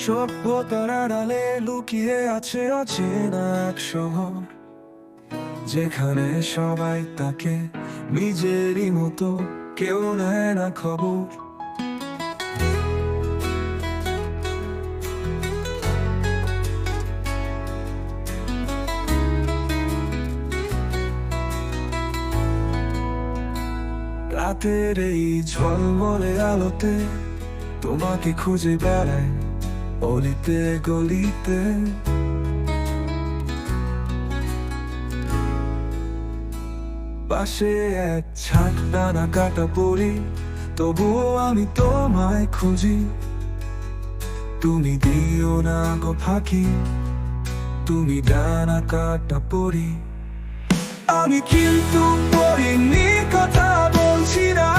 সভ্যতার আড়ালে লুকিয়ে আছে অচেনা এক শহর, যেখানে সবাই তাকে নিজেরই মতো, কেউ নেয় না খবর। রাতের এই ঝলমলে আলোতে তোমাকে খুঁজে বেড়ায় অলিতে গলিতে। পাশে এক ছাদ টানা কাটা পড়ি, তবুও আমি তোমায় খুঁজি। তুমি দিও না গো ফাঁকি, তুমি ডানা কাটা পড়ি। আমি কিন্তু পড়িনি, কথা বলছি না।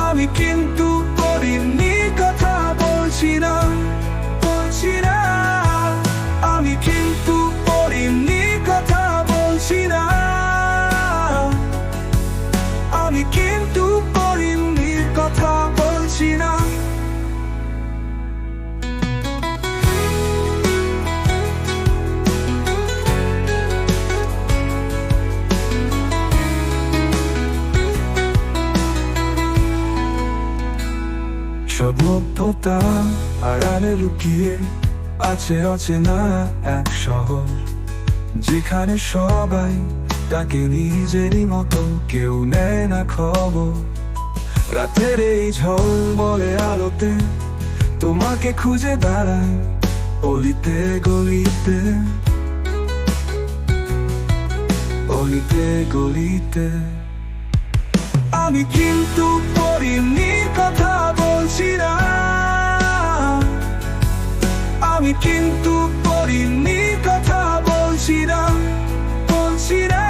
আমি কিন্তু পড়িনি, কথা বলছি না, বলছি না। আমি কিন্তু পড়িনি, কথা বলছি না। আমি কিন্তু পড়িনি, কথা বলছি না। সভ্যতা আড়ালে লুকিয়ে আছে অচেনা এক শহর, যেখানে সবাই তাকে নিজেরই মতো, কেউ নেয় না খবর। রাতের এই ঝলমলে আলোতে তোমাকে খুঁজে বেড়াই অলিতে গলিতে, অলিতে গলিতে। আমি কিন্তু পড়িনি, কথা বলছি না। আমি কিন্তু পড়িনি, কথা বলছি না, বলছি না।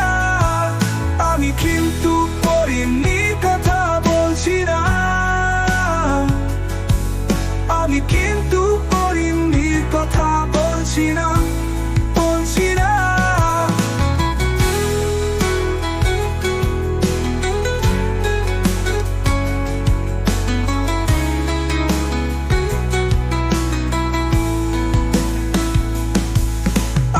আমি কিন্তু পড়িনি, কথা বলছি না। আমি কিন্তু পড়িনি, কথা বলছি না, বলছি না।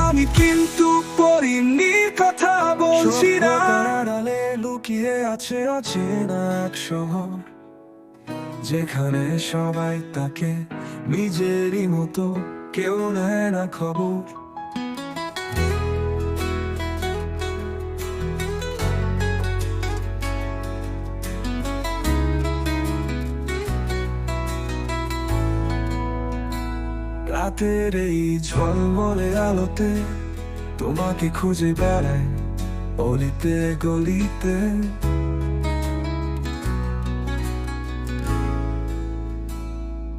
আমি কিন্তু পড়িনি, কথা বলছি না। সভ্যতার আড়ালে লুকিয়ে আছে অচেনা এক শহর, যেখানে সবাই তাকে নিজেরই মতো, কেউ নেয় না খবর। রাতের এই ঝলমলে আলোতে তোমাকে খুঁজে বেড়ায় অলিতে গলিতে।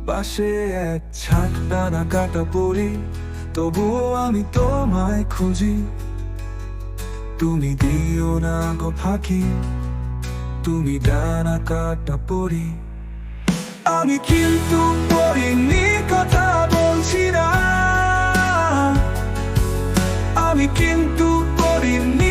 পাশে এক ছাদ টানা কাটা পড়ি, তবুও আমি তোমায় খুঁজি। তুমি দিও না গো ফাঁকি, তুমি ডানা কাটা পড়ি। আমি কিন্তু পড়িনি, কথা বলছি না। আমি কিন্তু পড়িনি,